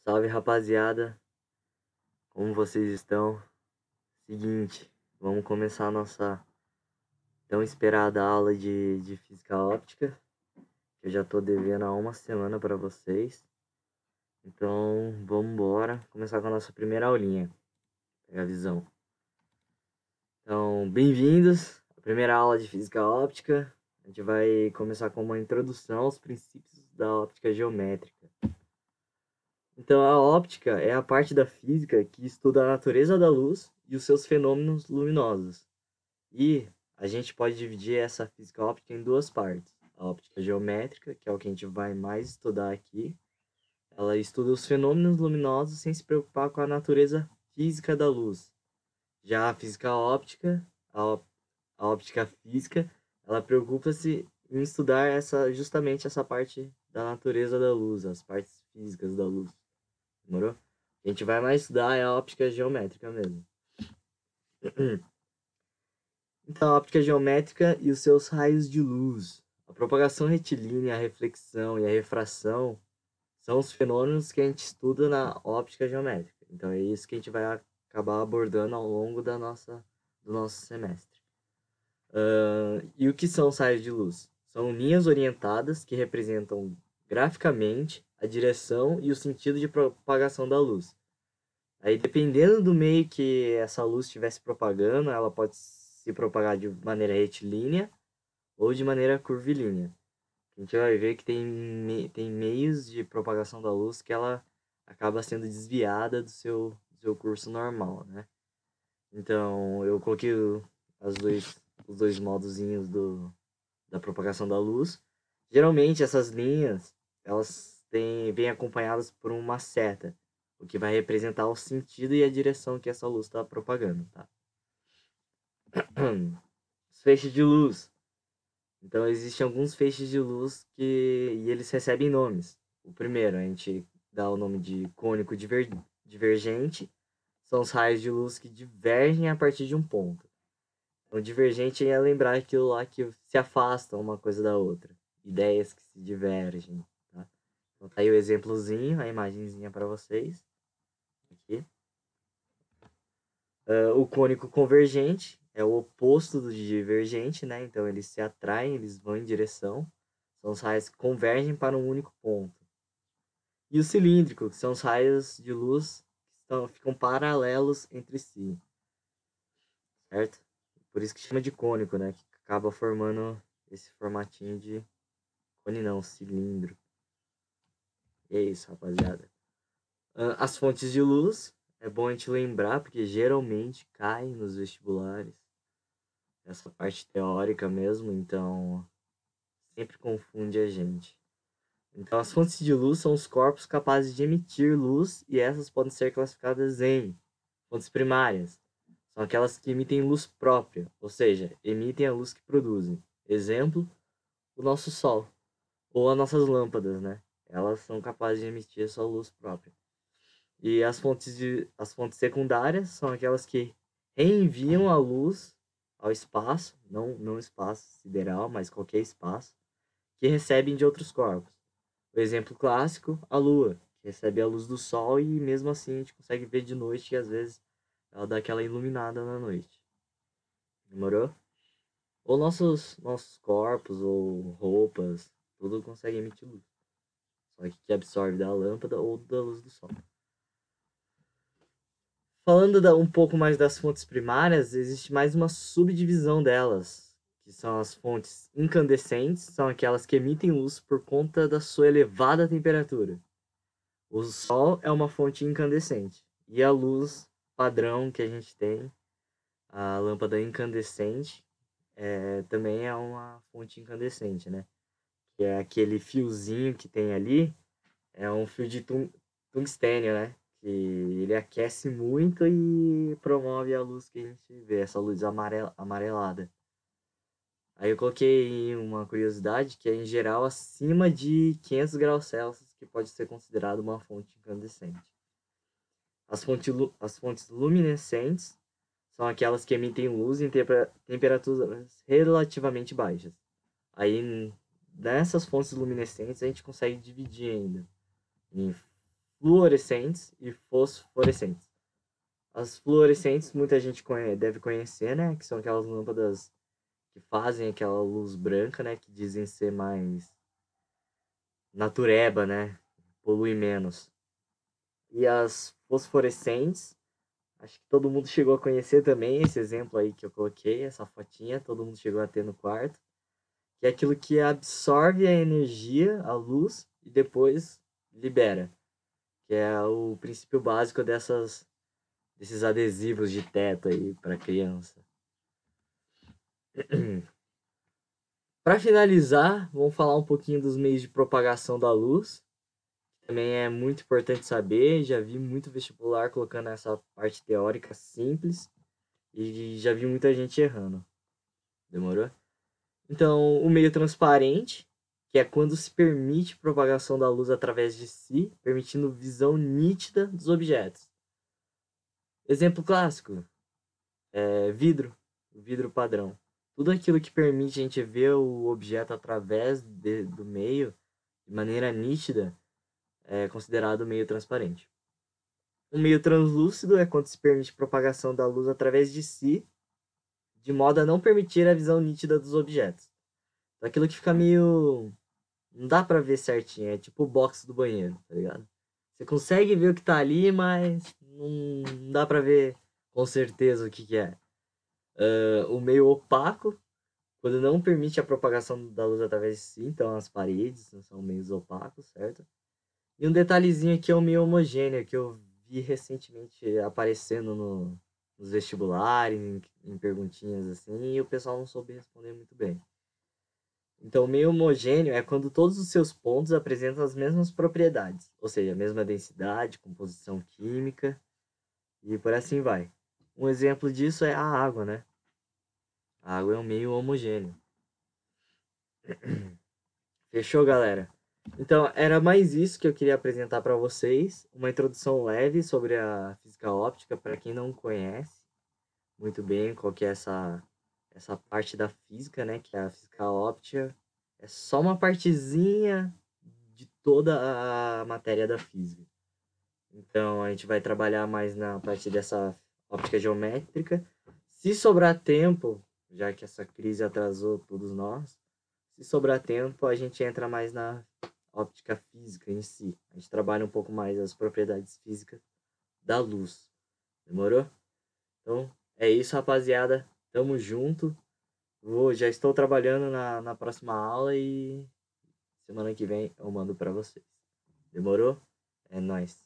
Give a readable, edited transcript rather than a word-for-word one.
Salve, rapaziada, como vocês estão? Seguinte, vamos começar a nossa tão esperada aula de física óptica, que eu já tô devendo há uma semana para vocês. Então, vamos embora, começar com a nossa primeira aulinha, pegar a visão. Então, bem-vindos à primeira aula de física óptica. A gente vai começar com uma introdução aos princípios da óptica geométrica. Então, a óptica é a parte da física que estuda a natureza da luz e os seus fenômenos luminosos. E a gente pode dividir essa física óptica em duas partes. A óptica geométrica, que é o que a gente vai mais estudar aqui. Ela estuda os fenômenos luminosos sem se preocupar com a natureza física da luz. Já a física óptica, a óptica física, ela preocupa-se em estudar justamente essa parte da natureza da luz, as partes físicas da luz. Demorou? A gente vai mais estudar a óptica geométrica mesmo. Então, a óptica geométrica e os seus raios de luz. A propagação retilínea, a reflexão e a refração são os fenômenos que a gente estuda na óptica geométrica. Então, é isso que a gente vai acabar abordando ao longo do nosso semestre. E o que são os raios de luz? São linhas orientadas que representam graficamente a direção e o sentido de propagação da luz. Aí, dependendo do meio que essa luz estiver se propagando, ela pode se propagar de maneira retilínea ou de maneira curvilínea. A gente vai ver que tem meios de propagação da luz que ela acaba sendo desviada do seu curso normal, né? Então, eu coloquei os dois modozinhos da propagação da luz. Geralmente, essas linhas, vêm acompanhadas por uma seta, o que vai representar o sentido e a direção que essa luz está propagando, tá? Os feixes de luz. Então, existem alguns feixes de luz e eles recebem nomes. O primeiro, a gente dá o nome de cônico divergente. São os raios de luz que divergem a partir de um ponto. Então, divergente é lembrar aquilo lá que se afasta uma coisa da outra. Ideias que se divergem, tá? Então, tá aí o exemplozinho, a imagenzinha para vocês. Aqui. O cônico convergente é o oposto do divergente, né? Então, eles se atraem, eles vão em direção. São os raios que convergem para um único ponto. E o cilíndrico, que são os raios de luz que ficam paralelos entre si. Certo? Por isso que chama de cônico, né? Que acaba formando esse formatinho de cone não, cilindro. E é isso, rapaziada. As fontes de luz, é bom a gente lembrar, porque geralmente cai nos vestibulares. Essa parte teórica mesmo, então sempre confunde a gente. Então, as fontes de luz são os corpos capazes de emitir luz e essas podem ser classificadas em fontes primárias. São aquelas que emitem luz própria, ou seja, emitem a luz que produzem. Exemplo, o nosso Sol ou as nossas lâmpadas, né? Elas são capazes de emitir a sua luz própria. E as fontes secundárias são aquelas que reenviam a luz ao espaço, não espaço sideral, mas qualquer espaço, que recebem de outros corpos. O exemplo clássico, a Lua, que recebe a luz do Sol e mesmo assim a gente consegue ver de noite e às vezes ela dá aquela iluminada na noite. Demorou? Ou nossos corpos ou roupas, tudo consegue emitir luz. Só que absorve da lâmpada ou da luz do Sol. Falando um pouco mais das fontes primárias, existe mais uma subdivisão delas, que são as fontes incandescentes, são aquelas que emitem luz por conta da sua elevada temperatura. O Sol é uma fonte incandescente. E a luz padrão que a gente tem, a lâmpada incandescente, também é uma fonte incandescente, né? Que é aquele fiozinho que tem ali, é um fio de tungstênio, né? Que ele aquece muito e promove a luz que a gente vê, essa luz amarelada. Aí eu coloquei uma curiosidade que é, em geral, acima de 500 graus Celsius, que pode ser considerado uma fonte incandescente. As fontes luminescentes são aquelas que emitem luz em temperaturas relativamente baixas. Aí, nessas fontes luminescentes, a gente consegue dividir ainda em fluorescentes e fosforescentes. As fluorescentes muita gente deve conhecer, né? Que são aquelas lâmpadas que fazem aquela luz branca, né? Que dizem ser mais natureba, né? Polui menos. E as fosforescentes, acho que todo mundo chegou a conhecer também esse exemplo aí que eu coloquei, essa fotinha, todo mundo chegou a ter no quarto, que é aquilo que absorve a energia, a luz, e depois libera, que é o princípio básico desses adesivos de teto aí para criança. Para finalizar, vamos falar um pouquinho dos meios de propagação da luz. Também é muito importante saber, já vi muito vestibular colocando essa parte teórica simples e já vi muita gente errando. Demorou? Então, o meio transparente, que é quando se permite propagação da luz através de si, permitindo visão nítida dos objetos. Exemplo clássico é vidro, o vidro padrão. Tudo aquilo que permite a gente ver o objeto através do meio de maneira nítida é considerado meio transparente. O meio translúcido é quando se permite propagação da luz através de si, de modo a não permitir a visão nítida dos objetos. Então, aquilo que fica meio... Não dá pra ver certinho, é tipo o box do banheiro, tá ligado? Você consegue ver o que tá ali, mas não dá pra ver com certeza o que é. O meio opaco, quando não permite a propagação da luz através de si, então as paredes são meios opacos, certo? E um detalhezinho aqui é o meio homogêneo, que eu vi recentemente aparecendo nos vestibulares, em perguntinhas assim, e o pessoal não soube responder muito bem. Então, o meio homogêneo é quando todos os seus pontos apresentam as mesmas propriedades, ou seja, a mesma densidade, composição química e por assim vai. Um exemplo disso é a água, né? A água é um meio homogêneo. Fechou, galera? Então, era mais isso que eu queria apresentar para vocês, uma introdução leve sobre a física óptica para quem não conhece muito bem qual que é essa parte da física, né, que é a física óptica. É só uma partezinha de toda a matéria da física. Então, a gente vai trabalhar mais na parte dessa óptica geométrica. Se sobrar tempo, já que essa crise atrasou todos nós, se sobrar tempo, a gente entra mais na óptica física em si. A gente trabalha um pouco mais as propriedades físicas da luz. Demorou? Então, é isso, rapaziada. Tamo junto. Já estou trabalhando na próxima aula e semana que vem eu mando para vocês. Demorou? É nóis.